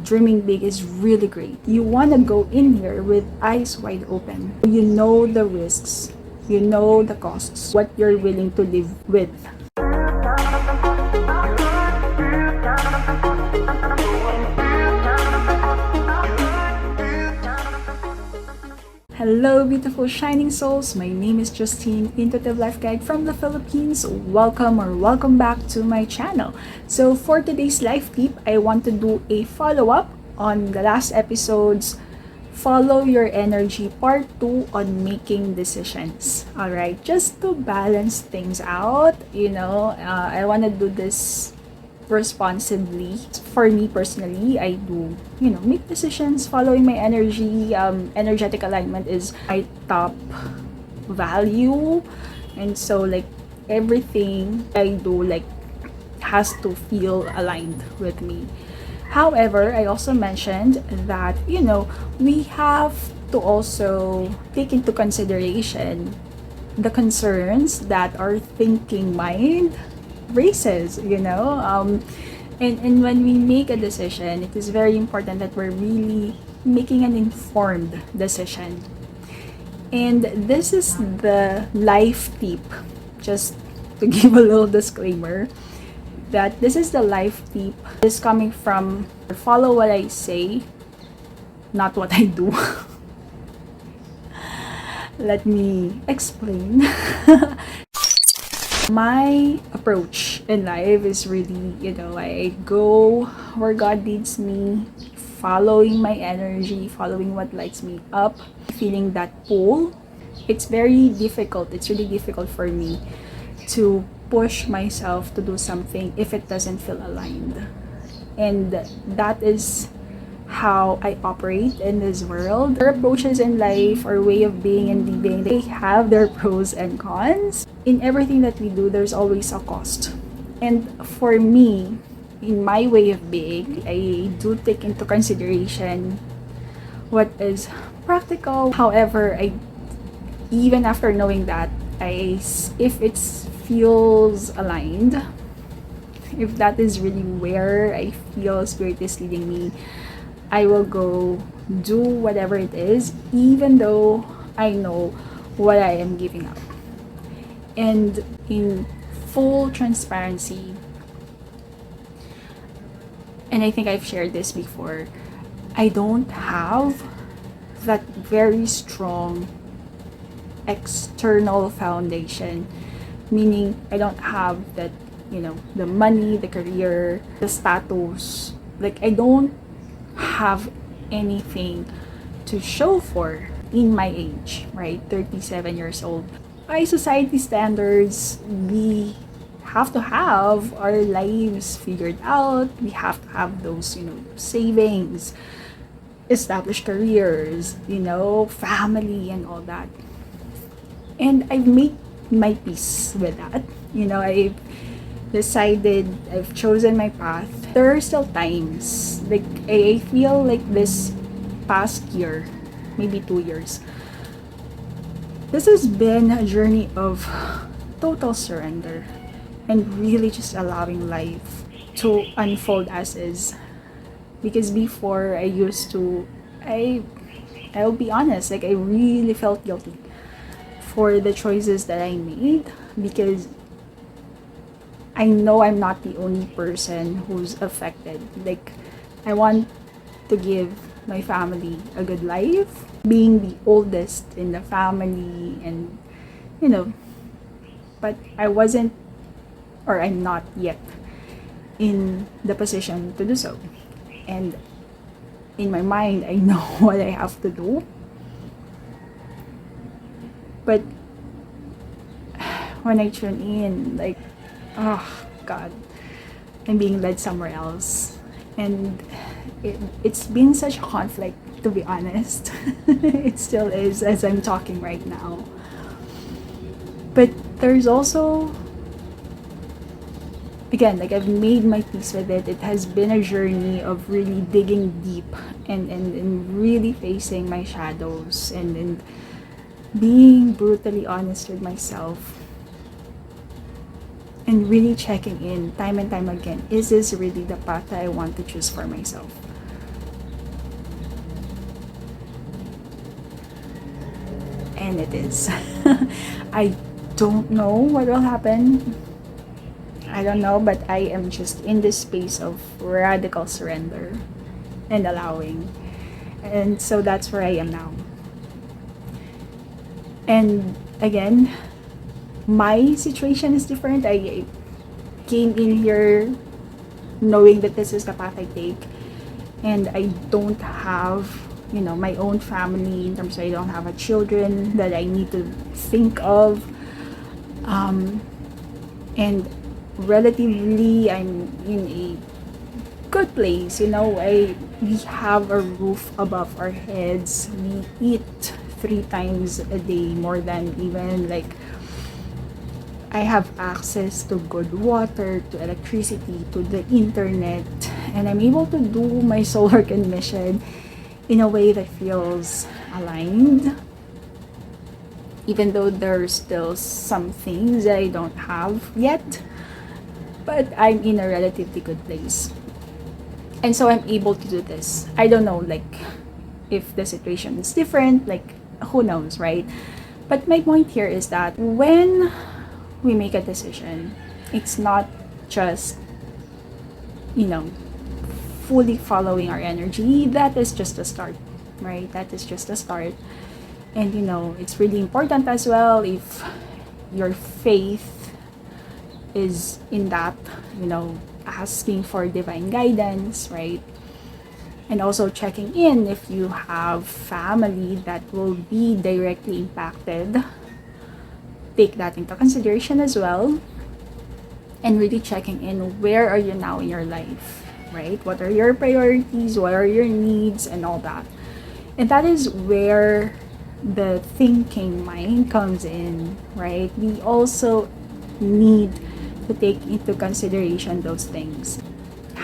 dreaming big is really great. You want to go in here with eyes wide open. You know the risks, you know the costs, what you're willing to live with. Hello, beautiful shining souls. My name is Jostine, Intuitive Life Guide from the Philippines. Welcome back to my channel. So for today's life tip, I want to do a follow-up on the last episode's Follow Your Energy Part 2 on making decisions. Alright, just to balance things out, I want to do this responsibly. For me personally, I do, make decisions following my energy. Energetic alignment is my top value. And so, like, everything I do, like, has to feel aligned with me. However, I also mentioned that, we have to also take into consideration the concerns that our thinking mind raises, and when we make a decision, it is very important that we're really making an informed decision. And this is the life tip, just to give a little disclaimer, that this is the life tip is coming from follow what I say, not what I do. Let me explain. My approach in life is really, I go where God leads me, following my energy, following what lights me up, feeling that pull. It's very difficult. It's really difficult for me to push myself to do something if it doesn't feel aligned. And that is how I operate in this world. Our approaches in life, our way of being and living, they have their pros and cons. In everything that we do, there's always a cost. And for me, in my way of being, I do take into consideration what is practical. However, even after knowing that, if it feels aligned, if that is really where I feel Spirit is leading me, I will go do whatever it is, even though I know what I am giving up. And in full transparency, and I think I've shared this before, I don't have that very strong external foundation, meaning I don't have that, the money, the career, the status. Like, I don't have anything to show for in my age, right? 37 years old. By society standards, we have to have our lives figured out. We have to have those, savings, established careers, family and all that. And I've made my peace with that. I've decided, I've chosen my path. There are still times, like, I feel like this past year, maybe 2 years, this has been a journey of total surrender and really just allowing life to unfold as is. Because before, I'll be honest, like, I really felt guilty for the choices that I made, because I know I'm not the only person who's affected. Like, I want to give my family a good life, being the oldest in the family, and but I wasn't, or I'm not yet in the position to do so. And in my mind, I know what I have to do, but when I tune in, like, oh God, I'm being led somewhere else. And it's been such a conflict, to be honest. It still is as I'm talking right now. But there's also, again, like, I've made my peace with it. It has been a journey of really digging deep and really facing my shadows and being brutally honest with myself. And really checking in time and time again, is this really the path that I want to choose for myself? when it is. I don't know what will happen. I don't know, but I am just in this space of radical surrender and allowing. And so that's where I am now. And again, my situation is different. I came in here knowing that this is the path I take, and I don't have, my own family, in terms of I don't have a children that I need to think of. And relatively, I'm in a good place. We have a roof above our heads. We eat 3 times a day, more than even like I have access to good water, to electricity, to the internet, and I'm able to do my soul work and mission in a way that feels aligned. Even though there's still some things that I don't have yet, but I'm in a relatively good place. And so I'm able to do this. I don't know, like, if the situation is different, like, who knows, right? But my point here is that when we make a decision, it's not just, fully following our energy. That is just a start, right? That is just a start. And, it's really important as well if your faith is in that, asking for divine guidance, right? And also checking in if you have family that will be directly impacted. Take that into consideration as well. And really checking in, where are you now in your life, right? What are your priorities? What are your needs and all that? And that is where the thinking mind comes in, right? We also need to take into consideration those things.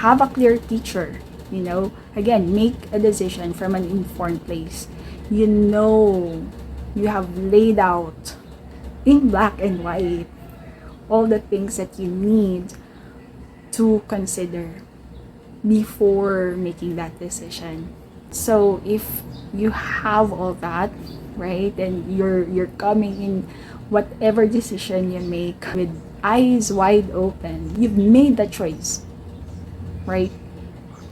Have a clear picture, again, make a decision from an informed place. You have laid out in black and white all the things that you need to consider before making that decision. So if you have all that, right, and you're coming in whatever decision you make with eyes wide open, you've made the choice, right?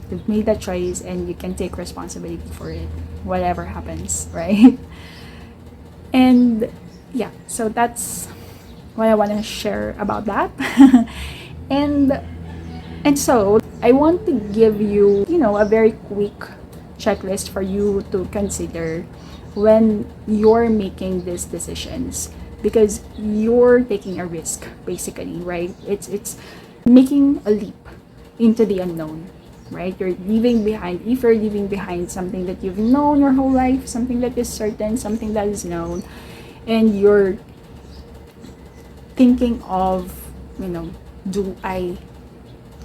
You've made that choice and you can take responsibility for it, whatever happens, right? And yeah, so that's what I want to share about that. and so I want to give you, a very quick checklist for you to consider when you're making these decisions, because you're taking a risk, basically, right? It's making a leap into the unknown, right? If you're leaving behind something that you've known your whole life, something that is certain, something that is known, and you're thinking of, do I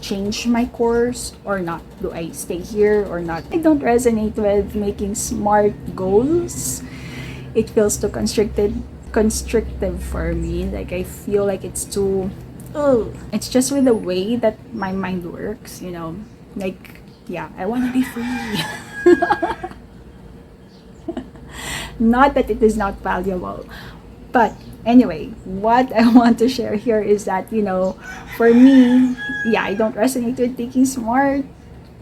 change my course or not? Do I stay here or not? I don't resonate with making smart goals. It feels too constrictive for me. Like, I feel like it's too, it's just with the way that my mind works, like, yeah, I want to be free. Not that it is not valuable, but anyway, what I want to share here is that, for me, yeah, I don't resonate with taking smart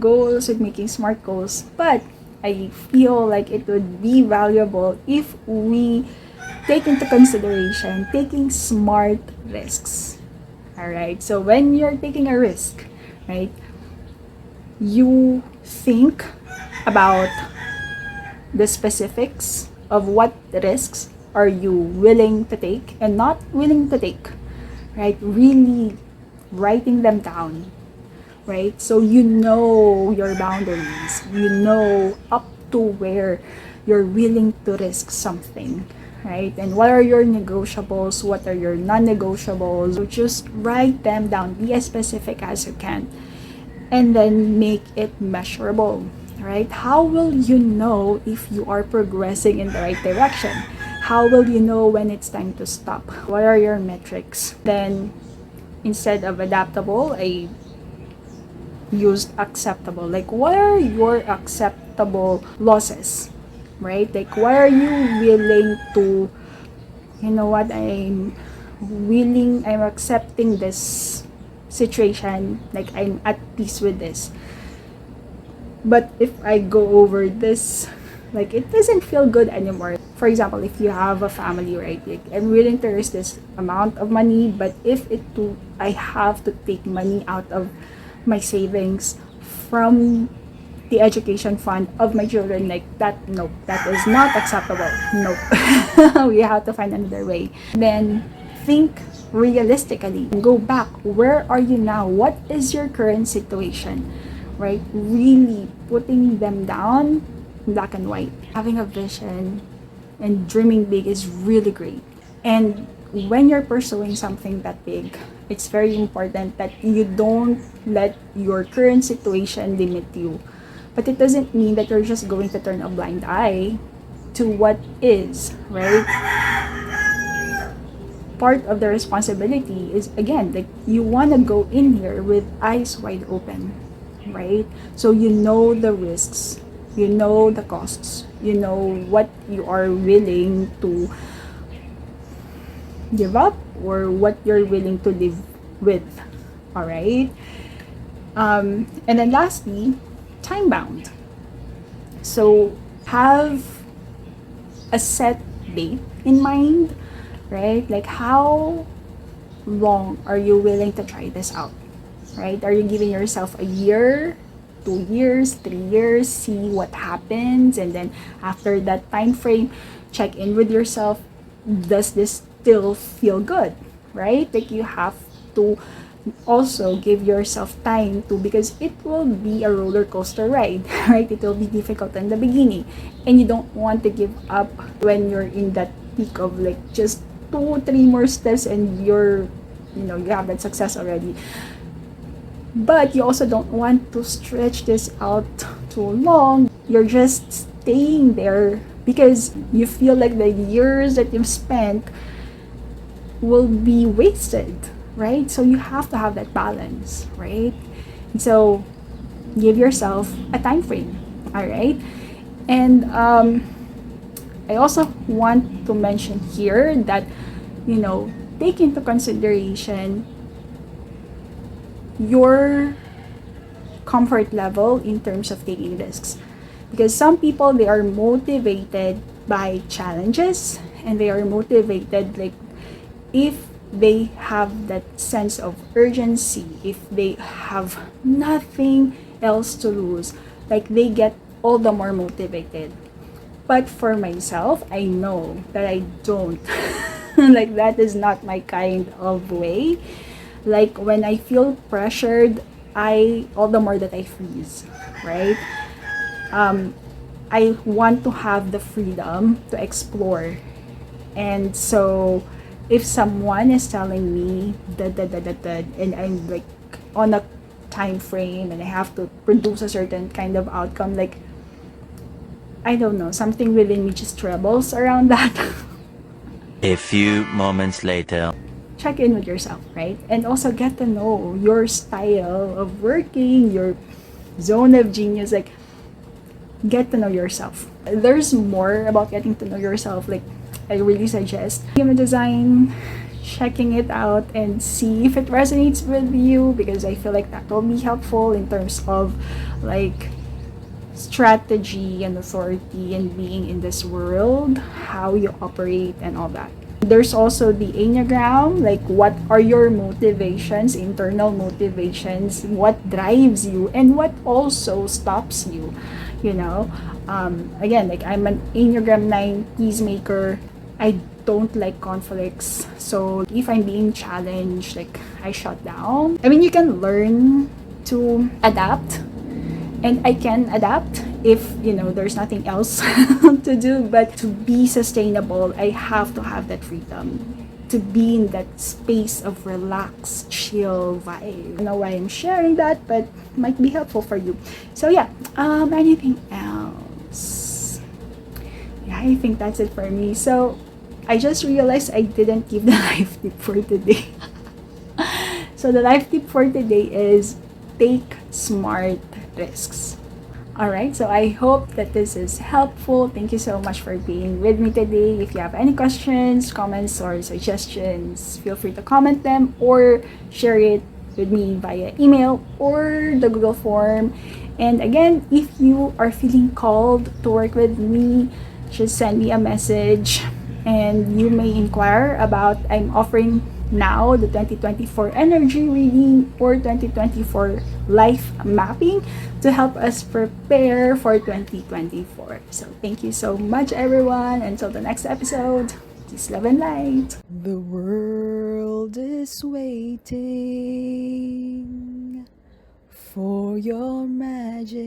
goals, with making smart goals, but I feel like it would be valuable if we take into consideration taking smart risks. All right, so when you're taking a risk, right, you think about the specifics of what risks are you willing to take and not willing to take, right? Really writing them down, right? So your boundaries, up to where you're willing to risk something, right? And what are your negotiables? What are your non-negotiables? So just write them down. Be as specific as you can. And then make it measurable, right? How will you know if you are progressing in the right direction? How will you know when it's time to stop? What are your metrics? Then, instead of adaptable, I used acceptable. Like, what are your acceptable losses, right? Like, what are you willing to you know what, I'm accepting this situation, like I'm at peace with this. But if I go over this, like it doesn't feel good anymore. For example, if you have a family, right? Like I'm willing to risk this amount of money, but if I have to take money out of my savings from the education fund of my children, like that, nope, that is not acceptable. Nope. We have to find another way. Then think realistically. Go back. Where are you now? What is your current situation? Right? Really putting them down, black and white. Having a vision and dreaming big is really great. And when you're pursuing something that big, it's very important that you don't let your current situation limit you. But it doesn't mean that you're just going to turn a blind eye to what is, right? Part of the responsibility is, again, like you want to go in here with eyes wide open, right? So you know the risks, you know the costs, you know what you are willing to give up or what you're willing to live with, all right? And then lastly, time bound. So have a set date in mind, right? Like how long are you willing to try this out, right? Are you giving yourself a year, 2 years, 3 years, see what happens, and then after that time frame, check in with yourself. Does this still feel good, right? Like you have to also give yourself time to, because it will be a roller coaster ride, right? It will be difficult in the beginning, and you don't want to give up when you're in that peak of like just 2 3 more steps and you have that success already. But you also don't want to stretch this out too long. You're just staying there because you feel like the years that you've spent will be wasted, right? So you have to have that balance, right? So give yourself a time frame, all right? And I also want to mention here that, take into consideration your comfort level in terms of taking risks. Because some people, they are motivated by challenges, and they are motivated, like, if they have that sense of urgency, if they have nothing else to lose, like they get all the more motivated. But for myself, I know that I don't. Like that is not my kind of way. Like when I feel pressured, all the more that I freeze, right? I want to have the freedom to explore. And so if someone is telling me that, and I'm like on a time frame and I have to produce a certain kind of outcome, like, I don't know, something within me just trembles around that. A few moments later. Check in with yourself, right? And also get to know your style of working, your zone of genius. Like, get to know yourself. There's more about getting to know yourself. Like, I really suggest human design, checking it out and see if it resonates with you, because I feel like that will be helpful in terms of like strategy and authority and being in this world, how you operate and all that. There's also the Enneagram, like what are your motivations, internal motivations, what drives you and what also stops you, again, like I'm an Enneagram 9 peacemaker. I don't like conflicts, so if I'm being challenged, like I shut down. I mean, you can learn to adapt, and I can adapt if there's nothing else to do. But to be sustainable, I have to have that freedom to be in that space of relaxed, chill vibe. I don't know why I'm sharing that, but it might be helpful for you. So yeah, anything else? Yeah, I think that's it for me. So I just realized I didn't give the life tip for today. So the life tip for today is take smart risks. Alright, so I hope that this is helpful. Thank you so much for being with me today. If you have any questions, comments, or suggestions, feel free to comment them or share it with me via email or the Google form. And again, if you are feeling called to work with me, just send me a message and you may inquire about I'm offering now the 2024 energy reading or 2024 life mapping to help us prepare for 2024. So thank you so much everyone. Until the next episode, peace, love, and light. The world is waiting for your magic.